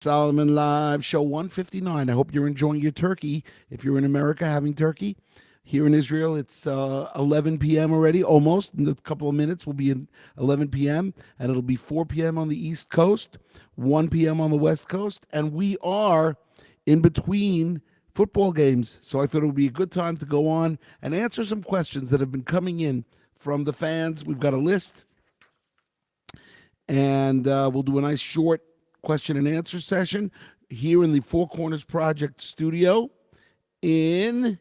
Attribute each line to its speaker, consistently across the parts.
Speaker 1: Solomon Live, show 159. I hope you're enjoying your turkey. If you're in America having turkey, here in Israel, it's 11 p.m. already, almost. In a couple of minutes, we'll be in 11 p.m., and it'll be 4 p.m. on the East Coast, 1 p.m. on the West Coast, and we are in between football games. So I thought it would be a good time to go on and answer some questions that have been coming in from the fans. We've got a list, and we'll do a nice short question and answer session here in the Four Corners Project studio in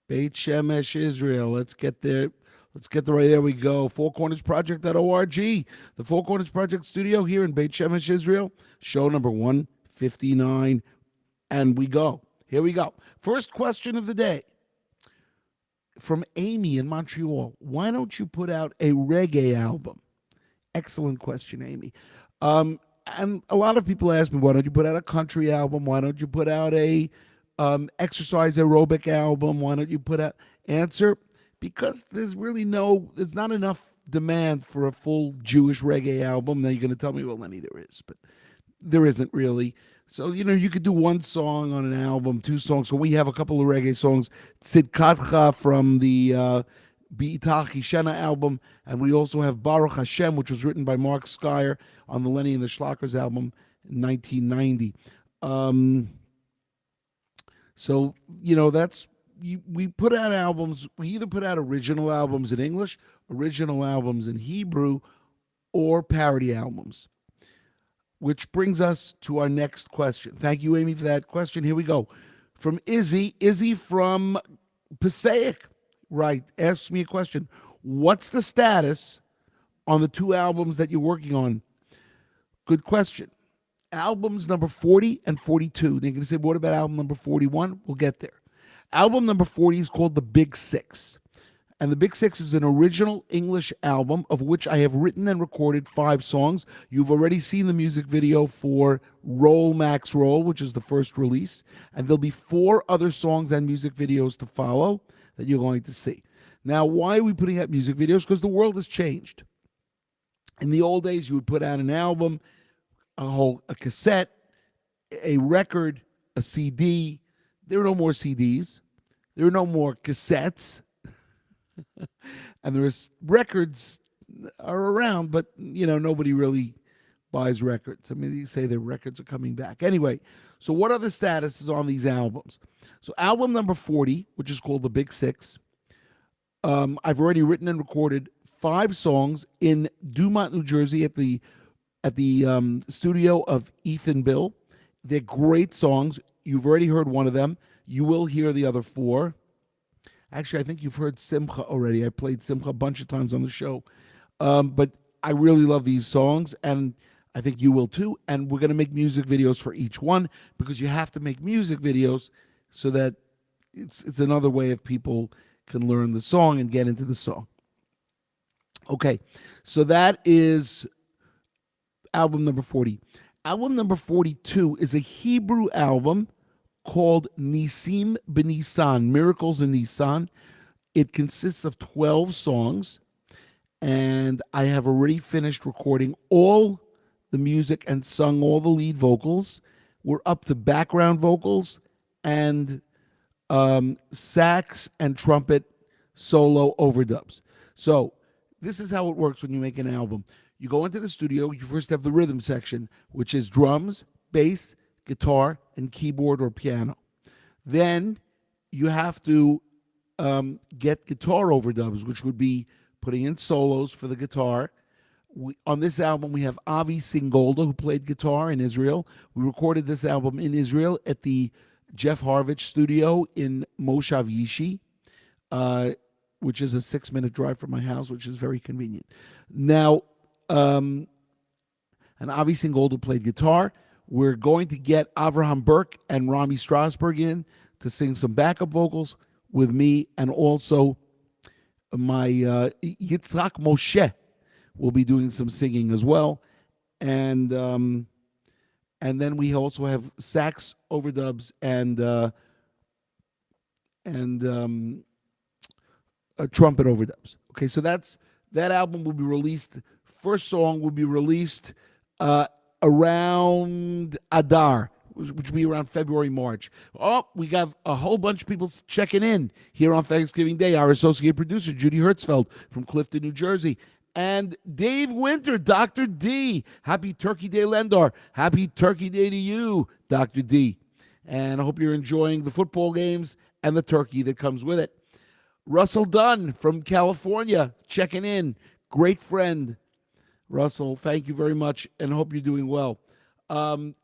Speaker 1: Beit Shemesh, Israel. Let's get there. There we go. Fourcornersproject.org. The Four Corners Project studio here in Beit Shemesh, Israel. Show number 159. And we go. Here we go. First question of the day from Amy in Montreal. Why don't you put out a reggae album? Excellent question, Amy. And a lot of people ask me, why don't you put out a country album? Why don't you put out a exercise aerobic album? Why don't you put out... Answer, because there's not enough demand for a full Jewish reggae album. Now you're going to tell me, well, Lenny, there is, but there isn't really. So, you could do one song on an album, two songs. So we have a couple of reggae songs. Tzidkatcha from the Be'itach Shena album, and we also have Baruch Hashem, which was written by Mark Skyer on the Lenny and the Schlackers album in 1990. So, we put out albums. We either put out original albums in English, original albums in Hebrew, or parody albums. Which brings us to our next question. Thank you, Amy, for that question. Here we go. From Izzy from Passaic. Right, asks me a question. What's the status on the two albums that you're working on? Good question. Albums number 40 and 42. They're going to say, what about album number 41? We'll get there. Album number 40 is called The Big Six. And The Big Six is an original English album of which I have written and recorded 5 songs. You've already seen the music video for Roll Max Roll, which is the first release. And there'll be 4 other songs and music videos to follow that you're going to see. Now, why are we putting out music videos? Because the world has changed. In the old days, you would put out an album, a cassette, a record, a CD. There are no more CDs. There are no more cassettes. And there's records are around, but, nobody really buys records. I mean, you say the records are coming back. Anyway, so what are the statuses on these albums? So album number 40, which is called The Big Six, I've already written and recorded 5 songs in Dumont, New Jersey at the studio of Ethan Bill. They're great songs. You've already heard one of them. You will hear the other 4. Actually, I think you've heard Simcha already. I played Simcha a bunch of times on the show. But I really love these songs, and I think you will too. And we're going to make music videos for each one, because you have to make music videos so that it's another way of people can learn the song and get into the song. Okay, so that is album number 40. Album number 42 is a Hebrew album called Nisim B'Nisan, Miracles in Nisan. It consists of 12 songs, and I have already finished recording all the music and sung all the lead vocals. We're up to background vocals and sax and trumpet solo overdubs. So this is how it works when you make an album. You go into the studio, you first have the rhythm section, which is drums, bass, guitar, and keyboard or piano. Then you have to get guitar overdubs, which would be putting in solos for the guitar. On this album, we have Avi Singolda, who played guitar in Israel. We recorded this album in Israel at the Jeff Harvich studio in Moshav Yishi, which is a 6-minute drive from my house, which is very convenient. Now, and Avi Singolda played guitar. We're going to get Avraham Burke and Rami Strasberg in to sing some backup vocals with me, and also my Yitzhak Moshe will be doing some singing as well, and then we also have sax overdubs and trumpet overdubs. Okay, so that album will be released. First song will be released around Adar, which will be around February, March. Oh, we got a whole bunch of people checking in here on Thanksgiving Day. Our associate producer, Judy Hertzfeld from Clifton, New Jersey. And Dave Winter, Dr. D. Happy Turkey Day, Lendar. Happy Turkey Day to you, Dr. D. And I hope you're enjoying the football games and the turkey that comes with it. Russell Dunn from California checking in. Great friend. Russell, thank you very much, and hope you're doing well.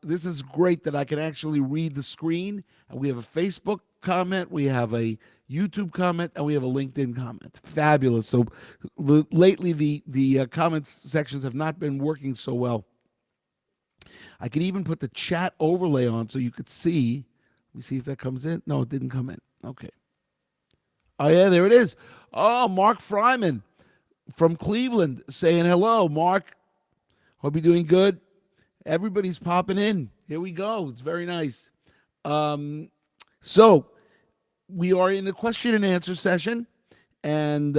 Speaker 1: This is great that I can actually read the screen. We have a Facebook comment, we have a YouTube comment, and we have a LinkedIn comment. Fabulous. So lately, the comments sections have not been working so well. I could even put the chat overlay on so you could see. Let me see if that comes in. No, it didn't come in. Okay. Oh, yeah, there it is. Oh, Mark Fryman from Cleveland saying hello. Mark, hope you're doing good. Everybody's popping in. Here we go. It's very nice. So we are in a question and answer session, and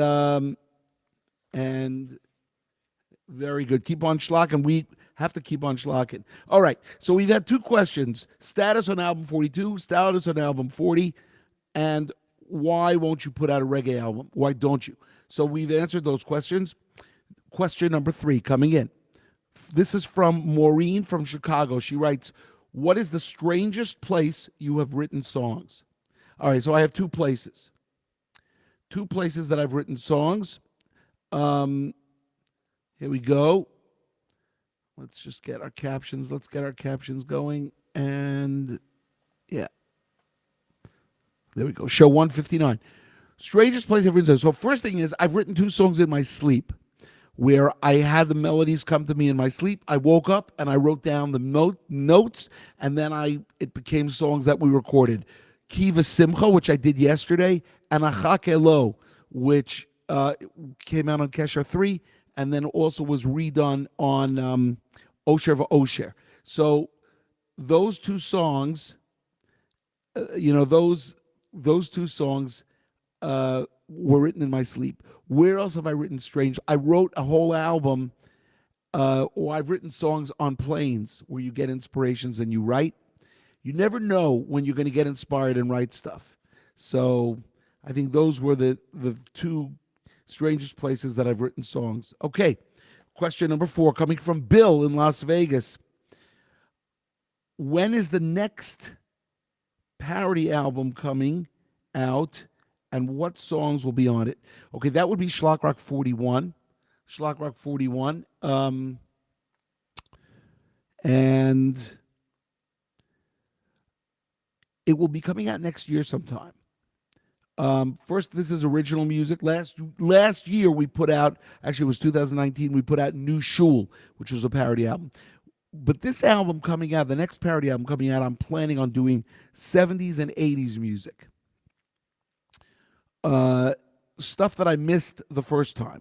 Speaker 1: very good. Keep on schlocking. We have to keep on schlocking. All right. So we've had two questions: status on album 42, status on album 40, and why won't you put out a reggae album? Why don't you? So we've answered those questions. Question number 3 coming in. This is from Maureen from Chicago. She writes, what is the strangest place you have written songs? All right, so I have two places. Two places that I've written songs. Here we go. Let's just get our captions. Let's get our captions going. And yeah. There we go. Show 159. Strangest place I've written. So first thing is I've written 2 songs in my sleep where I had the melodies come to me in my sleep. I woke up and I wrote down the notes, and then it became songs that we recorded. Kiva Simcha, which I did yesterday, and Achak Elo, which came out on Kesher 3, and then also was redone on Osher V'Osher. So those 2 songs, those 2 songs were written in my sleep. Where else have I written strange? I wrote a whole album, or I've written songs on planes where you get inspirations and you write. You never know when you're going to get inspired and write stuff. So I think those were the 2 strangest places that I've written songs. Okay, question number 4 coming from Bill in Las Vegas. When is the next Parody album coming out, and what songs will be on it? Okay, that would be Schlock Rock 41. Schlock Rock 41. And it will be coming out next year sometime. First, this is original music. Last year we put out, actually it was 2019, we put out New Shul, which was a parody album. But this album coming out, the next parody album coming out, I'm planning on doing 70s and 80s music. Stuff that I missed the first time.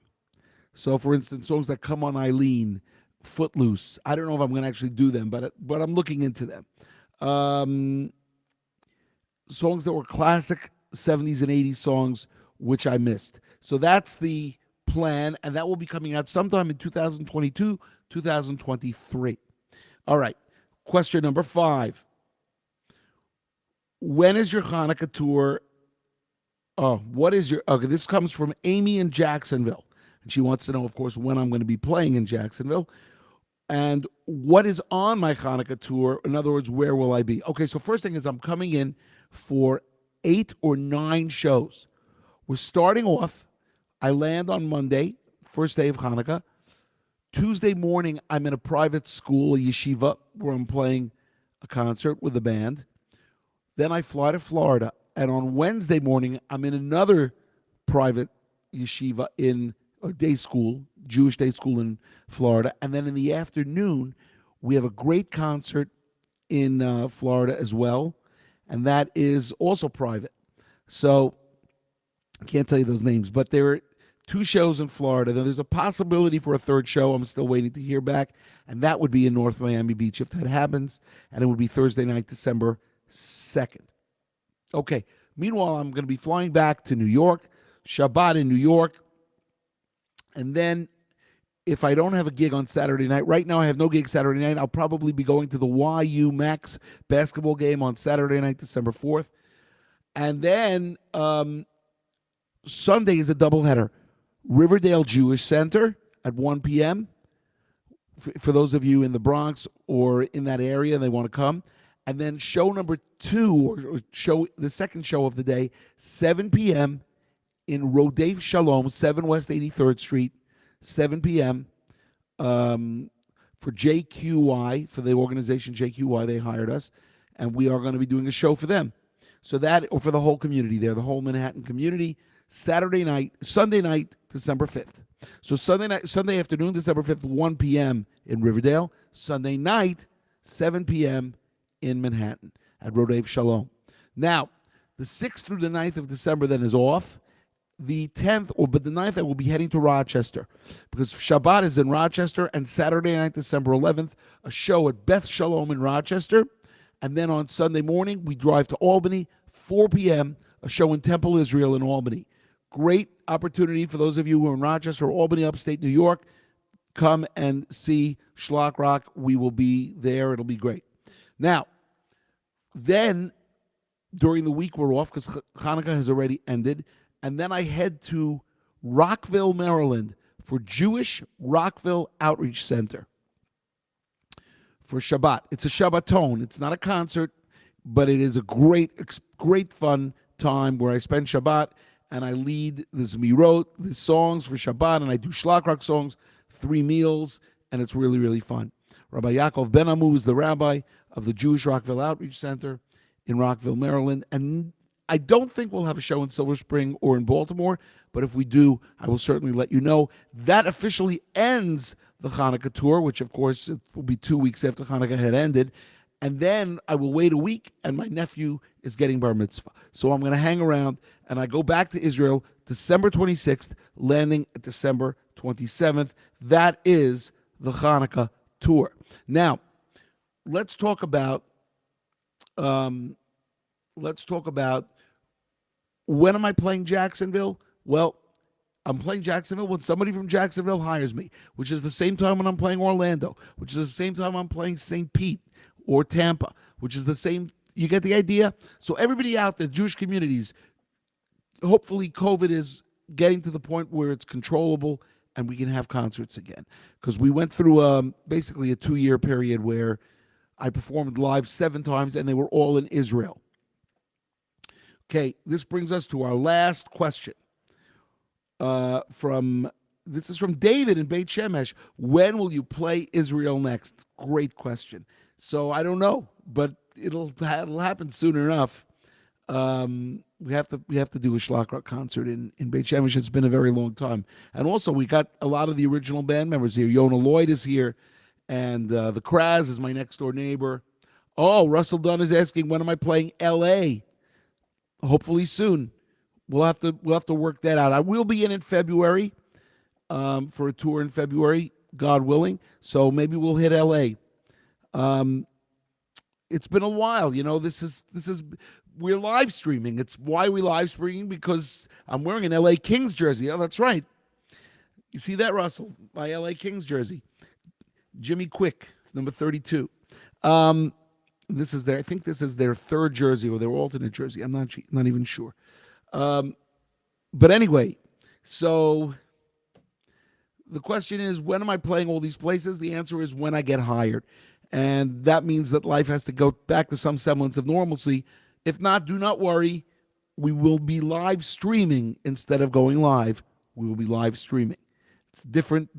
Speaker 1: So, for instance, songs that Come On Eileen, Footloose. I don't know if I'm going to actually do them, but I'm looking into them. Songs that were classic 70s and 80s songs, which I missed. So that's the plan, and that will be coming out sometime in 2022, 2023. All right. Question number 5. When is your Hanukkah tour? What is your... Okay, this comes from Amy in Jacksonville. And she wants to know, of course, when I'm going to be playing in Jacksonville. And what is on my Hanukkah tour? In other words, where will I be? Okay, so first thing is I'm coming in for 8 or 9 shows. We're starting off. I land on Monday, first day of Hanukkah. Tuesday morning, I'm in a private school, a yeshiva, where I'm playing a concert with a band. Then I fly to Florida. And on Wednesday morning, I'm in another private yeshiva in a day school, Jewish day school in Florida. And then in the afternoon, we have a great concert in Florida as well. And that is also private. So I can't tell you those names, but there are 2 shows in Florida. Then there's a possibility for a 3rd show. I'm still waiting to hear back. And that would be in North Miami Beach if that happens. And it would be Thursday night, December 2nd. Okay. Meanwhile, I'm going to be flying back to New York, Shabbat in New York. And then if I don't have a gig on Saturday night, right now I have no gig Saturday night. I'll probably be going to the YU Max basketball game on Saturday night, December 4th. And then Sunday is a doubleheader. Riverdale Jewish Center at 1 p.m. For those of you in the Bronx or in that area, they want to come. And then show number 2, or show the second show of the day, 7 p.m. in Rodef Shalom, 7 West 83rd Street, 7 p.m. For JQY, for the organization JQY, they hired us, and we are going to be doing a show for them. So that, or for the whole community there, the whole Manhattan community, Sunday night, December 5th. So Sunday afternoon, December 5th, 1 p.m. in Riverdale. Sunday night, 7 p.m. in Manhattan at Rodef Shalom. Now, the 6th through the 9th of December then is off. The 10th, but the 9th, I will be heading to Rochester because Shabbat is in Rochester, and Saturday night, December 11th, a show at Beth Shalom in Rochester. And then on Sunday morning, we drive to Albany, 4 p.m., a show in Temple Israel in Albany. Great opportunity for those of you who are in Rochester or Albany, upstate New York. Come and see Schlock Rock. We will be there. It'll be great. Now, then during the week we're off because Hanukkah has already ended. And then I head to Rockville, Maryland for Jewish Rockville Outreach Center for Shabbat. It's a Shabbaton. It's not a concert, but it is a great fun time where I spend Shabbat and I lead the Zmirot, the songs for Shabbat, and I do Schlock Rock songs, 3 meals, and it's really, really fun. Rabbi Yaakov Ben Amu is the rabbi of the Jewish Rockville Outreach Center in Rockville, Maryland, and I don't think we'll have a show in Silver Spring or in Baltimore, but if we do, I will certainly let you know. That officially ends the Hanukkah tour, which, of course, it will be 2 weeks after Hanukkah had ended. And then I will wait a week, and my nephew is getting bar mitzvah. So I'm going to hang around, and I go back to Israel December 26th, landing at December 27th. That is the Hanukkah tour. Now, let's talk about when am I playing Jacksonville? Well, I'm playing Jacksonville when somebody from Jacksonville hires me, which is the same time when I'm playing Orlando, which is the same time I'm playing St. Pete or Tampa, which is the same. You get the idea? So everybody out there, Jewish communities, hopefully COVID is getting to the point where it's controllable and we can have concerts again. Because we went through basically a 2-year period where I performed live 7 times and they were all in Israel. Okay, this brings us to our last question. This is from David in Beit Shemesh. When will you play Israel next? Great question. So I don't know, but it'll happen soon enough. We have to do a Schlock Rock concert in Beit Shemesh. It's been a very long time, and also we got a lot of the original band members here. Yona Lloyd is here, and the Kraz is my next door neighbor. Oh, Russell Dunn is asking, when am I playing L.A.? Hopefully soon. We'll have to work that out. I will be in February for a tour in February, God willing. So maybe we'll hit LA. It's been a while. This is we're live streaming. It's why we live streaming, because I'm wearing an LA Kings jersey. Oh, that's right. You see that, Russell? My LA Kings jersey. Jimmy Quick, number 32. I think this is their 3rd jersey or their alternate jersey. I'm not even sure. But anyway, so the question is, when am I playing all these places? The answer is when I get hired. And that means that life has to go back to some semblance of normalcy. If not, do not worry. We will be live streaming instead of going live. We will be live streaming. It's a different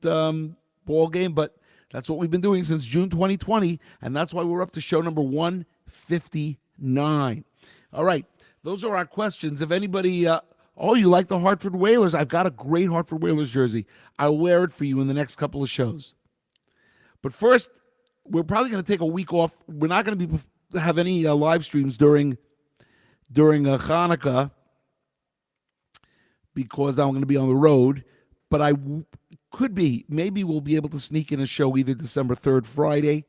Speaker 1: ball game, but that's what we've been doing since June 2020, and that's why we're up to show number 159. All right, those are our questions. If anybody, you like the Hartford Whalers? I've got a great Hartford Whalers jersey. I'll wear it for you in the next couple of shows. But first, we're probably going to take a week off. We're not going to have any live streams during Hanukkah because I'm going to be on the road. But maybe we'll be able to sneak in a show either December 3rd, Friday,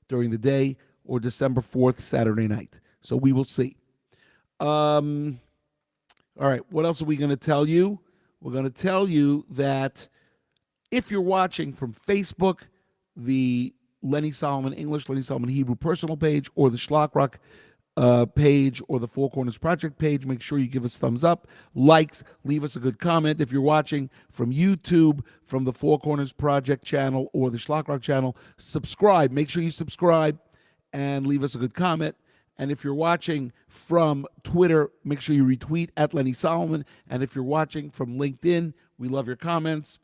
Speaker 1: during the day, or December 4th, Saturday night. So we will see. All right, what else are we going to tell you? We're going to tell you that If you're watching from Facebook, the Lenny Solomon English, Lenny Solomon Hebrew personal page, or the Schlockrock page, or the Four Corners Project page, make sure you give us thumbs up, likes, leave us a good comment. If you're watching from YouTube, from the Four Corners Project channel or the Schlockrock channel, subscribe. Make sure you subscribe and leave us a good comment. And if you're watching from Twitter, make sure you retweet at Lenny Solomon. And if you're watching from LinkedIn, we love your comments.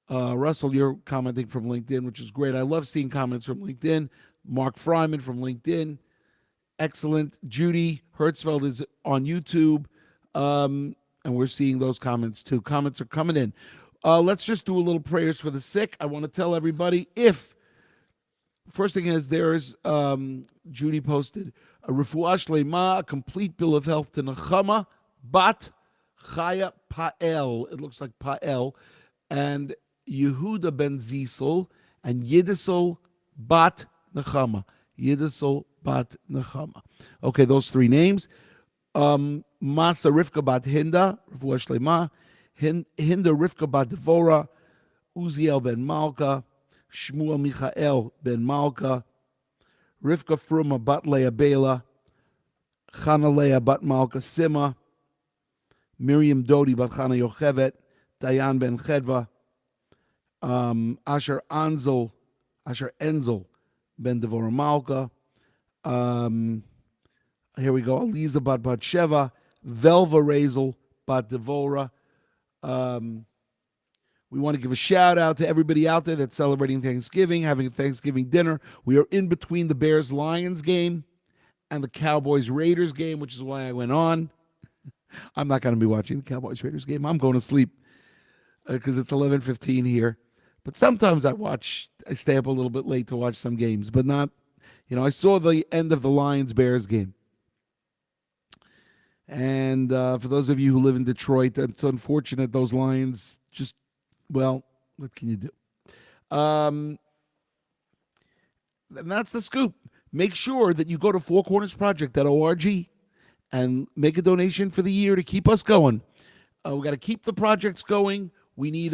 Speaker 1: Russell, you're commenting from LinkedIn, which is great. I love seeing comments from LinkedIn. Mark Fryman from LinkedIn. Excellent. Judy Hertzfeld is on YouTube. And we're seeing those comments too. Comments are coming in. Let's just do a little prayers for the sick. I want to tell everybody, first thing is, there's Judy posted a refuah shlema, a complete bill of health to Nechama bat Chaya Pael. It looks like Pael. And Yehuda ben Zisel and Yidisel bat Nechama. Yidisel bat Nechama. Okay, those three names. Masa Rivka bat Hinda, refuah shlema. Hinda Rivka bat Devora. Uziel ben Malka. Shmuel Michael ben Malka, Rivka Fruma bat Leah Bela, Chana Leah bat Malka Sima, Miriam Dodi bat Chana Yochevet, Dayan ben Chedva, Asher Enzel ben Devora Malka, here we go, Aliza bat Sheva, Velva Razel bat Devora. We want to give a shout out to everybody out there that's celebrating Thanksgiving, having a Thanksgiving dinner. We are in between the Bears-Lions game and the Cowboys-Raiders game, which is why I went on. I'm not going to be watching the Cowboys-Raiders game. I'm going to sleep because it's 11:15 here. But sometimes I stay up a little bit late to watch some games, but not, I saw the end of the Lions-Bears game. And for those of you who live in Detroit, it's unfortunate those Lions just, well, what can you do? And that's the scoop. Make sure that you go to fourcornersproject.org and make a donation for the year to keep us going. We got to keep the projects going. We need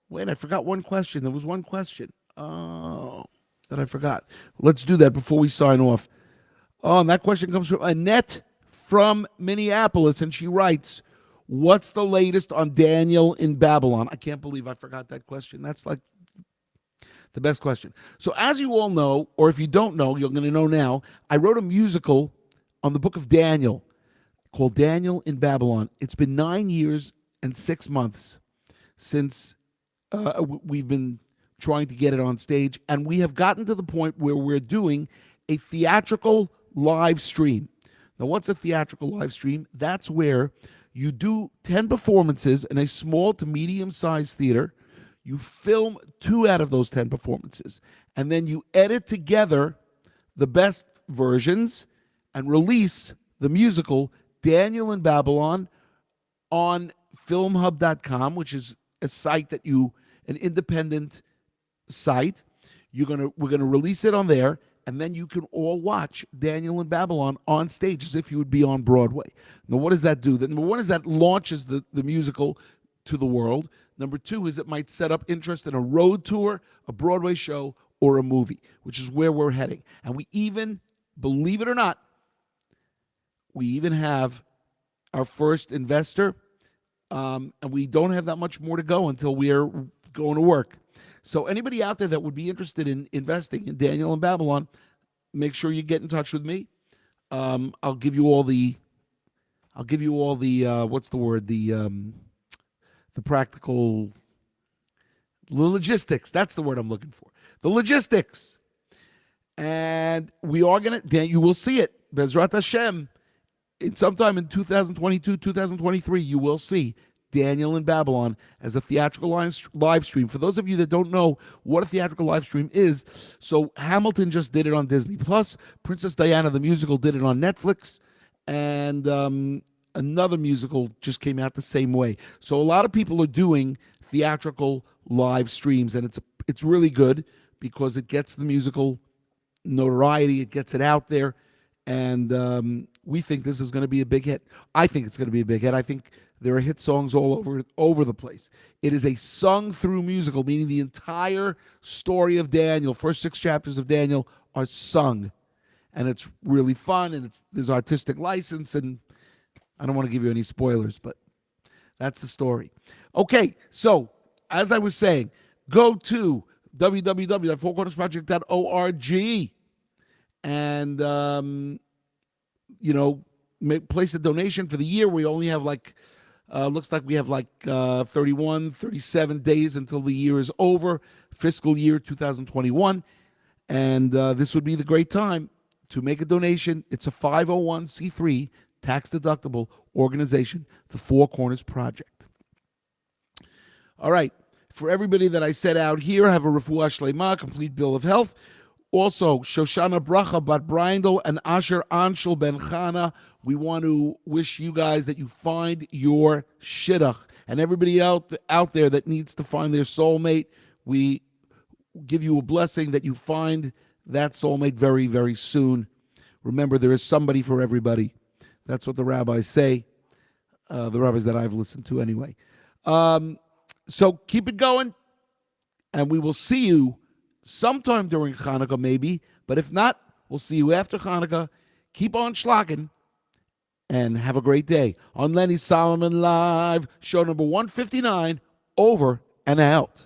Speaker 1: wait, I forgot one question. There was one question that I forgot. Let's do that before we sign off. Oh, and that question comes from Annette from Minneapolis, and she writes, what's the latest on Daniel in Babylon? I can't believe I forgot that question. That's like the best question. So as you all know, or if you don't know, you're going to know now, I wrote a musical on the book of Daniel called Daniel in Babylon. It's been 9 years and 6 months since we've been trying to get it on stage, and we have gotten to the point where we're doing a theatrical live stream. Now, what's a theatrical live stream? That's where you do 10 performances in a small to medium-sized theater. You film 2 out of those 10 performances, and then you edit together the best versions and release the musical Daniel in Babylon on filmhub.com, which is a site an independent site. We're gonna release it on there, and then you can all watch Daniel in Babylon on stage as if you would be on Broadway. Now, what does that do? Number one is that launches the musical to the world. Number two is it might set up interest in a road tour, a Broadway show, or a movie, which is where we're heading. And we even, believe it or not, we even have our first investor, and we don't have that much more to go until we are going to work. So anybody out there that would be interested in investing in Daniel in Babylon, make sure you get in touch with me. I'll give you all the what's the word? The practical, the logistics. That's the word I'm looking for. The logistics. And we are you will see it. Bezrat Hashem. Sometime in 2022, 2023, you will see Daniel in Babylon as a theatrical live stream. For those of you that don't know what a theatrical live stream is, so Hamilton just did it on Disney Plus. Princess Diana the musical did it on Netflix, and another musical just came out the same way. So a lot of people are doing theatrical live streams, and it's really good because it gets the musical notoriety, it gets it out there, and we think this is going to be a big hit. I think it's going to be a big hit. I think There are hit songs all over the place. It is a sung-through musical, meaning the entire story of Daniel, first 6 chapters of Daniel, are sung. And it's really fun, and there's artistic license, and I don't want to give you any spoilers, but that's the story. Okay, so as I was saying, go to www.fourcornersproject.org and place a donation for the year. We only have looks like we have 31, 37 days until the year is over, fiscal year 2021. And this would be the great time to make a donation. It's a 501c3 tax-deductible organization, the Four Corners Project. All right. For everybody that I set out here, have a refuah shlema, complete bill of health. Also, Shoshana Bracha Bat Brindle and Asher Anshel Ben Chana. We want to wish you guys that you find your shidduch. And everybody out there that needs to find their soulmate, we give you a blessing that you find that soulmate very, very soon. Remember, there is somebody for everybody. That's what the rabbis say, the rabbis that I've listened to anyway. So keep it going, and we will see you sometime during Hanukkah maybe, but if not, we'll see you after Hanukkah. Keep on schlocking, and have a great day on Lenny Solomon Live, show number 159, over and out.